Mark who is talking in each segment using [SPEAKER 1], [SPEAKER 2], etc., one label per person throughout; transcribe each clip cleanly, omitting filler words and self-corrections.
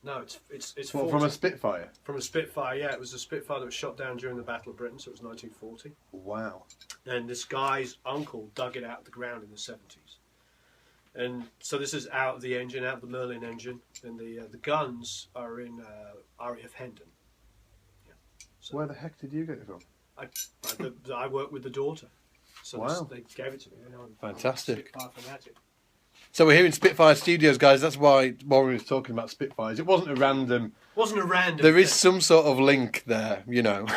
[SPEAKER 1] No, it's
[SPEAKER 2] What, from a Spitfire?
[SPEAKER 1] From a Spitfire, yeah. It was a Spitfire that was shot down during the Battle of Britain, so it was 1940.
[SPEAKER 2] Wow.
[SPEAKER 1] And this guy's uncle dug it out of the ground in the 70s. And so this is out of the engine, out of the Merlin engine, and the guns are in RAF Hendon. Yeah. So
[SPEAKER 2] Where the heck did you get it from?
[SPEAKER 1] I worked with the daughter, so
[SPEAKER 2] wow.
[SPEAKER 1] they gave it to me. You know,
[SPEAKER 2] fantastic.
[SPEAKER 1] Spitfire fanatic.
[SPEAKER 2] So we're here in Spitfire Studios, guys. That's why Warren was talking about Spitfires. It wasn't a random. There is some sort of link there, you know.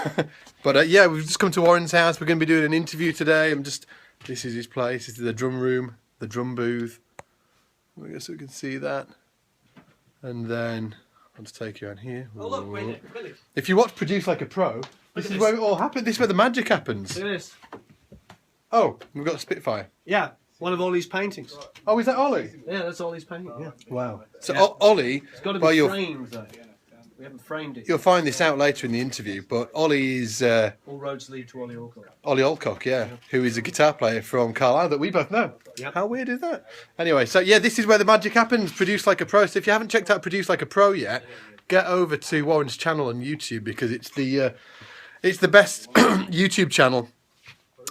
[SPEAKER 2] But yeah, we've just come to Warren's house. We're going to be doing an interview today. This is his place. This is the drum room, the drum booth. I guess we can see that. And then I'll just take you on here.
[SPEAKER 1] Oh look, wait, really?
[SPEAKER 2] If you watch Produce Like a Pro, this is where it all happens. This is where the magic happens.
[SPEAKER 1] Look at this.
[SPEAKER 2] Oh, we've got a Spitfire.
[SPEAKER 1] Yeah. One of Ollie's paintings.
[SPEAKER 2] Oh, is that Ollie?
[SPEAKER 1] Yeah, that's Ollie's painting. Yeah.
[SPEAKER 2] Wow. So Ollie,
[SPEAKER 1] it's got to be framed though. We haven't framed it.
[SPEAKER 2] You'll find this out later in the interview, but Ollie is
[SPEAKER 1] all roads lead to Ollie Alcock.
[SPEAKER 2] Ollie Alcock, yeah, who is a guitar player from Carlisle that we both know.
[SPEAKER 1] Yep.
[SPEAKER 2] How weird is that? Anyway, so yeah, this is where the magic happens. Produce Like a Pro. So if you haven't checked out Produce Like a Pro yet, get over to Warren's channel on YouTube because it's the best YouTube channel.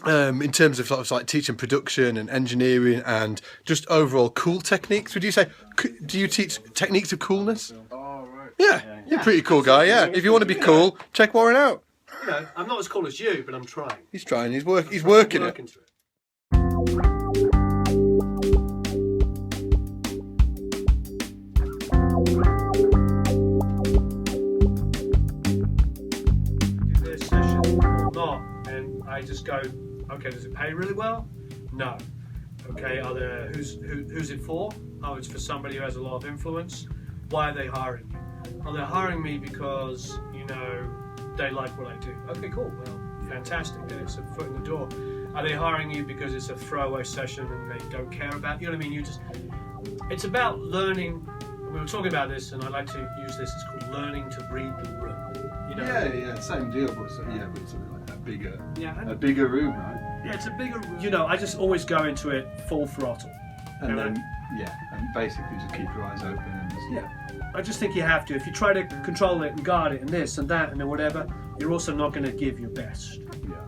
[SPEAKER 2] In terms of sort of like teaching production and engineering and just overall cool techniques. Would you say, do you teach techniques of coolness?
[SPEAKER 3] Oh, right.
[SPEAKER 2] Yeah, you're a pretty cool guy, yeah. If you want to be cool, check Warren out.
[SPEAKER 1] You know, I'm not as cool as you, but I'm trying.
[SPEAKER 2] He's trying, he's working it.
[SPEAKER 1] Do this session or not, and I just go, okay, does it pay really well? No. Okay, who's it for? Oh, it's for somebody who has a lot of influence. Why are they hiring me? Oh, they're hiring me because, you know, they like what I do. Okay, cool. Well, fantastic. Then it's a foot in the door. Are they hiring you because it's a throwaway session and they don't care about you? Know what I mean? It's about learning. We were talking about this, and I like to use this. It's called learning to read the room. You know?
[SPEAKER 2] Yeah, same deal, but something like that a bigger room, right?
[SPEAKER 1] Yeah, it's a bigger room. You know, I just always go into it full throttle.
[SPEAKER 2] And then, and basically just keep your eyes open and just,
[SPEAKER 1] I just think you have to. If you try to control it and guard it and this and that and then whatever, you're also not going to give your best.
[SPEAKER 2] Yeah.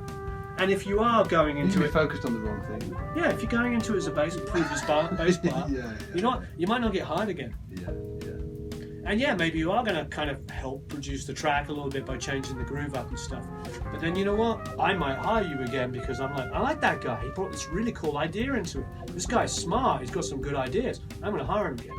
[SPEAKER 1] And if you are going into it,
[SPEAKER 2] focused on the wrong thing.
[SPEAKER 1] Yeah, if you're going into it as a bass part, you might not get hired again.
[SPEAKER 2] Yeah.
[SPEAKER 1] And yeah, maybe you are going to kind of help produce the track a little bit by changing the groove up and stuff. But then you know what? I might hire you again because I'm like, I like that guy. He brought this really cool idea into it. This guy's smart. He's got some good ideas. I'm going to hire him again.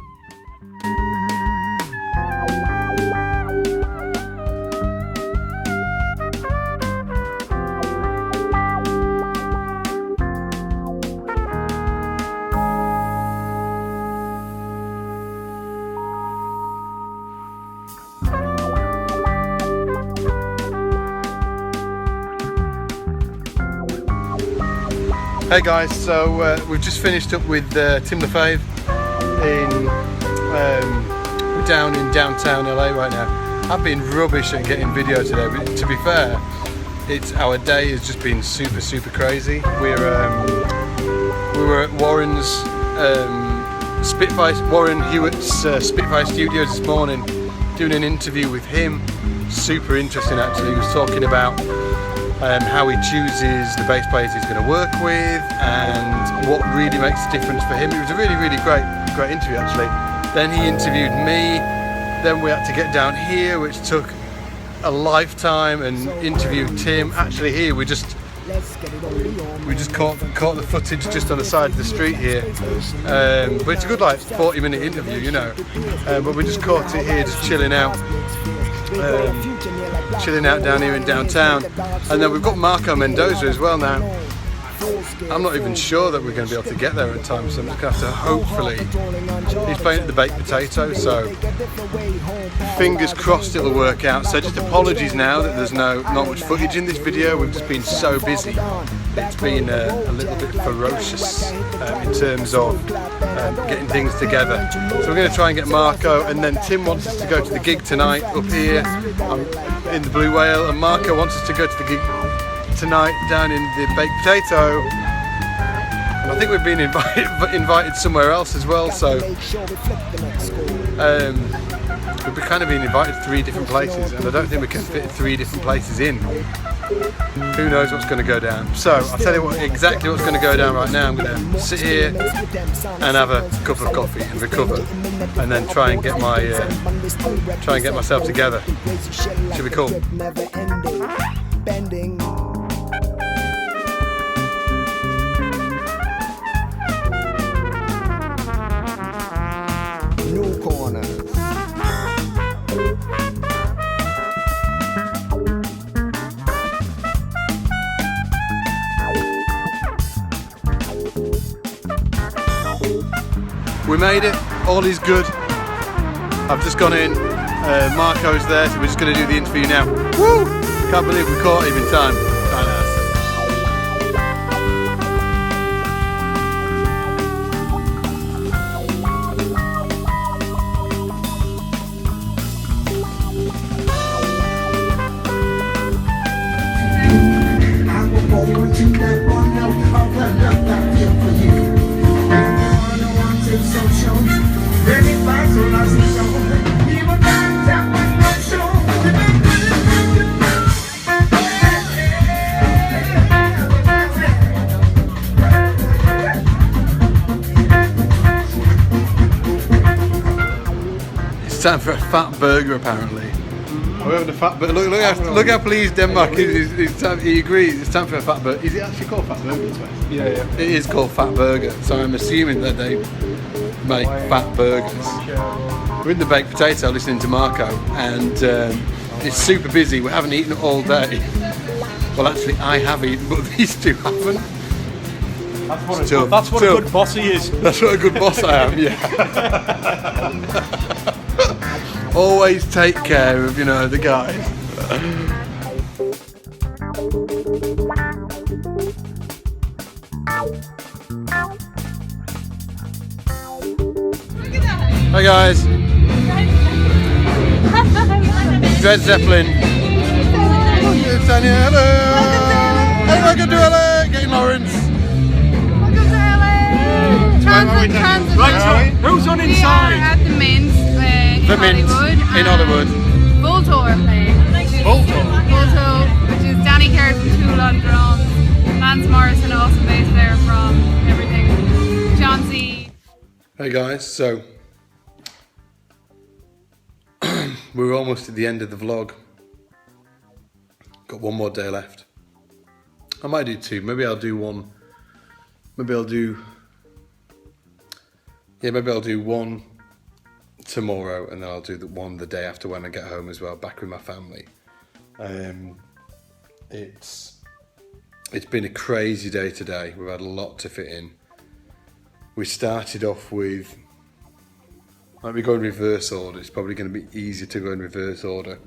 [SPEAKER 2] Hey guys, so we've just finished up with Tim Lefebvre we're down in downtown LA right now. I've been rubbish at getting video today, but to be fair, our day has just been super crazy. We were at Warren's Warren Huart's Spitfire Studios this morning, doing an interview with him. Super interesting actually. He was talking about how he chooses the bass players he's going to work with and what really makes a difference for him. It was a really great interview actually. Then he interviewed me, then we had to get down here, which took a lifetime, and interviewed Tim. Actually here we just caught the footage just on the side of the street here, but it's a good like 40-minute interview, you know, but we just caught it here just chilling out down here in downtown. And then we've got Marco Mendoza as well now. I'm not even sure that we're going to be able to get there in time, so I'm just going to have to hopefully, he's playing at the Baked Potato, so fingers crossed it'll work out. So just apologies now that there's not much footage in this video. We've just been so busy. It's been a little bit ferocious in terms of getting things together. So we're going to try and get Marco, and then Tim wants us to go to the gig tonight up here in the Blue Whale, and Marco wants us to go to the gig tonight down in the Baked Potato. And I think we've been invited somewhere else as well, so We've kind of been invited to 3 different places, and I don't think we can fit 3 different places in. Who knows what's going to go down? So I'll tell you exactly what's going to go down right now. I'm going to sit here and have a cup of coffee and recover, and then try and get myself together. Should be cool.
[SPEAKER 3] New corners.
[SPEAKER 2] We made it, all is good. I've just gone in, Marco's there, so we're just going to do the interview now. Woo! Can't believe we caught him in time. Badass. It's time for a fat burger, apparently. We're having a fat burger. Look how pleased Denmark is. He agrees. It's time for a fat burger. Is it actually called fat burger?
[SPEAKER 1] Yeah, yeah.
[SPEAKER 2] It is called fat burger. So I'm assuming that they make fat burgers. We're in the baked potato listening to Marco, and it's super busy. We haven't eaten all day. Well, actually, I have eaten, but these two haven't.
[SPEAKER 1] That's what a good boss he is.
[SPEAKER 2] That's what a good boss I am, yeah. Always take care of, the guys. Hi guys. Led Zeppelin. Tanya, hello. Welcome to LA. Getting Lawrence.
[SPEAKER 4] Transit.
[SPEAKER 1] Right, who's on
[SPEAKER 4] We
[SPEAKER 1] inside?
[SPEAKER 4] are at the Mint in Hollywood.
[SPEAKER 2] In Hollywood.
[SPEAKER 4] Volto are playing. Volto, which is Danny Carey from Tool on drums, Lance Morrison, also bass player from everything, John C.
[SPEAKER 2] Hey guys, so we're almost at the end of the vlog. Got one more day left. I might do 2. Maybe I'll do 1. Maybe I'll do one tomorrow, and then I'll do the one the day after when I get home as well, back with my family. It's been a crazy day today. We've had a lot to fit in. We started off with, might be going in reverse order. It's probably going to be easier to go in reverse order.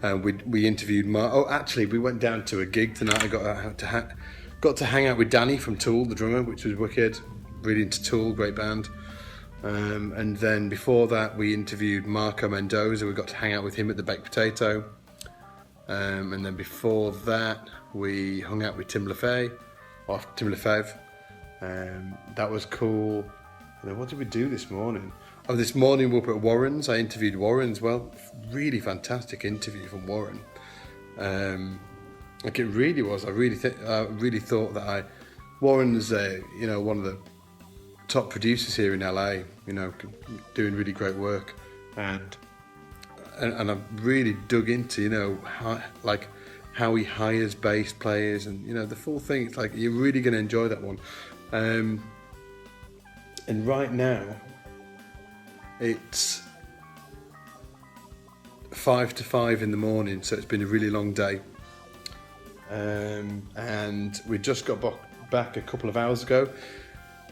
[SPEAKER 2] We interviewed Marco. Oh, actually, we went down to a gig tonight. I got to hang out with Danny from Tool, the drummer, which was wicked. Really into Tool, great band. And then before that, we interviewed Marco Mendoza. We got to hang out with him at the Baked Potato. And then before that, we hung out with Tim Lefebvre. That was cool. And then what did we do this morning? Oh, this morning we were at Warren's. I interviewed Warren as well. Really fantastic interview from Warren. Like it really was. I really thought that Warren's one of the top producers here in LA. Doing really great work, and I really dug into how he hires bass players and the full thing. It's like you're really going to enjoy that one. And right now it's 5 to 5 in the morning, so it's been a really long day. And we just got back a couple of hours ago,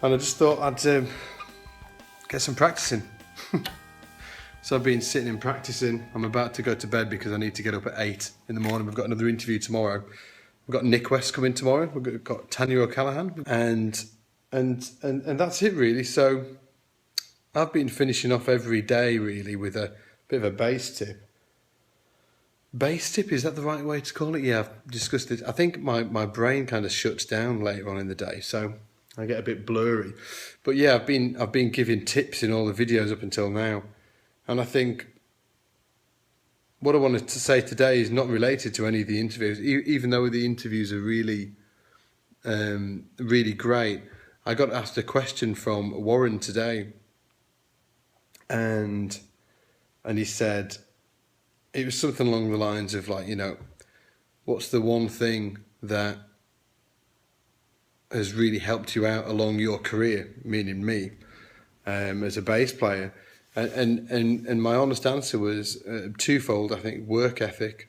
[SPEAKER 2] and I just thought I'd get some practicing. So I've been sitting and practicing. I'm about to go to bed because I need to get up at 8 in the morning. We've got another interview tomorrow. We've got Nick West coming tomorrow. We've got Tanya O'Callaghan, and that's it really. So I've been finishing off every day really with a bit of a bass tip. Bass tip, is that the right way to call it? Yeah, I've discussed it. I think my brain kind of shuts down later on in the day, so I get a bit blurry. But yeah, I've been giving tips in all the videos up until now, and I think what I wanted to say today is not related to any of the interviews, even though the interviews are really, really great. I got asked a question from Warren today, and he said, it was something along the lines of like, you know, what's the one thing that has really helped you out along your career, meaning me, as a bass player? And my honest answer was twofold. I think work ethic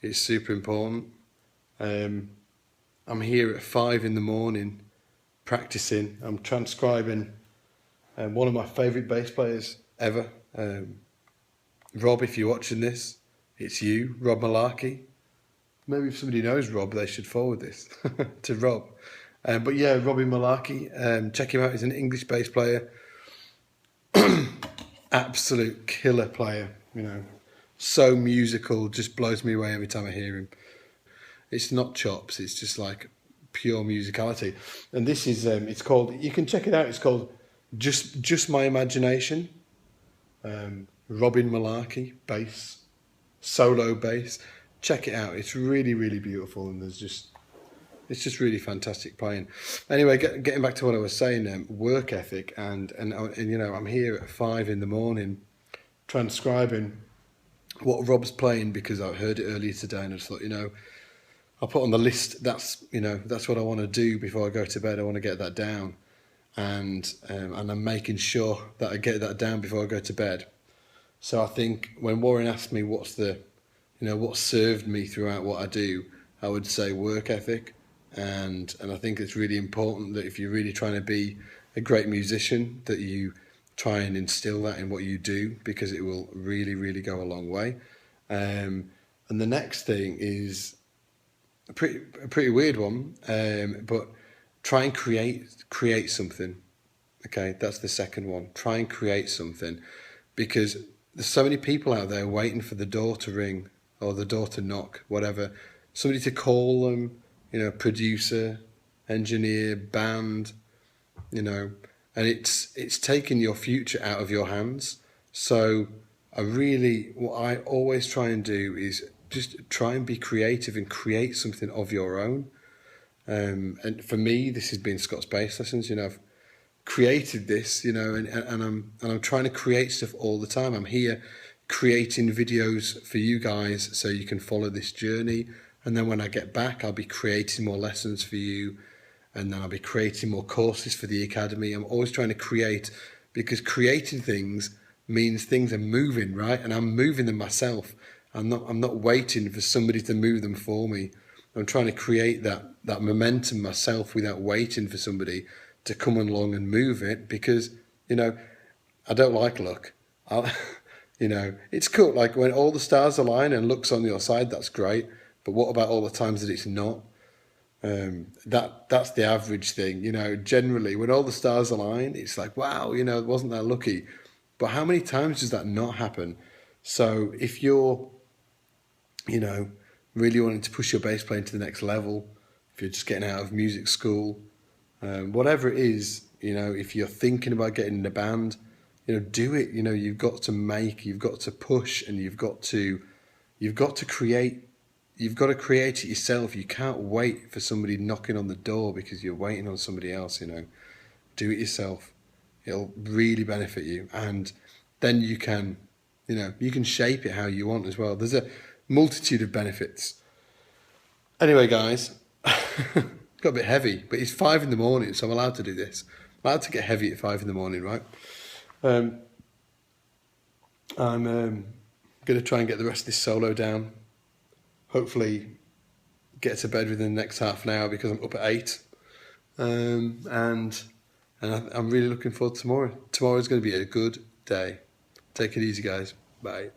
[SPEAKER 2] is super important. I'm here at 5 a.m. practicing. I'm transcribing one of my favourite bass players ever. Rob, if you're watching this, it's you, Rob Malarkey. Maybe if somebody knows Rob, they should forward this to Rob. But yeah, Robbie Malarkey, check him out. He's an English bass player. Absolute killer player, you know, so musical, just blows me away every time I hear him. It's not chops, it's just like pure musicality. And this is, it's called, you can check it out, it's called Just My Imagination. Robin Malarkey, bass, solo bass. Check it out, it's really, really beautiful, and it's just really fantastic playing. Anyway, getting back to what I was saying, work ethic, and you know, I'm here at 5 a.m. transcribing what Rob's playing because I heard it earlier today, and I just thought, you know, I'll put on the list. That's what I want to do before I go to bed. I want to get that down, and I'm making sure that I get that down before I go to bed. So I think when Warren asked me what served me throughout what I do, I would say work ethic. And I think it's really important that if you're really trying to be a great musician, that you try and instill that in what you do, because it will really, really go a long way. And the next thing is a pretty weird one, but try and create something. Okay, that's the second one. Try and create something, because there's so many people out there waiting for the door to ring or the door to knock, whatever, somebody to call them. You know, producer, engineer, band, you know, and it's taking your future out of your hands. So what I always try and do is just try and be creative and create something of your own. And for me, this has been Scott's Bass Lessons. You know, I've created this, you know, and I'm trying to create stuff all the time. I'm here creating videos for you guys so you can follow this journey. And then when I get back, I'll be creating more lessons for you. And then I'll be creating more courses for the academy. I'm always trying to create, because creating things means things are moving, right? And I'm moving them myself. I'm not waiting for somebody to move them for me. I'm trying to create that momentum myself without waiting for somebody to come along and move it, because, you know, I don't like luck. You know, it's cool. Like when all the stars align and luck's on your side, that's great. But what about all the times that it's not? That's the average thing, you know. Generally, when all the stars align, it's like, wow, you know, it wasn't that lucky. But how many times does that not happen? So if you're, you know, really wanting to push your bass playing to the next level, if you're just getting out of music school, whatever it is, you know, if you're thinking about getting in a band, you know, do it. You know, you've got to push, and you've got to create. You've got to create it yourself. You can't wait for somebody knocking on the door because you're waiting on somebody else, you know. Do it yourself. It'll really benefit you. And then you can, you know, you can shape it how you want as well. There's a multitude of benefits. Anyway, guys, got a bit heavy, but it's 5 a.m, so I'm allowed to do this. I'm allowed to get heavy at 5 a.m, right? I'm going to try and get the rest of this solo down. Hopefully get to bed within the next half an hour, because I'm up at 8. And I'm really looking forward to tomorrow. Tomorrow's going to be a good day. Take it easy, guys. Bye.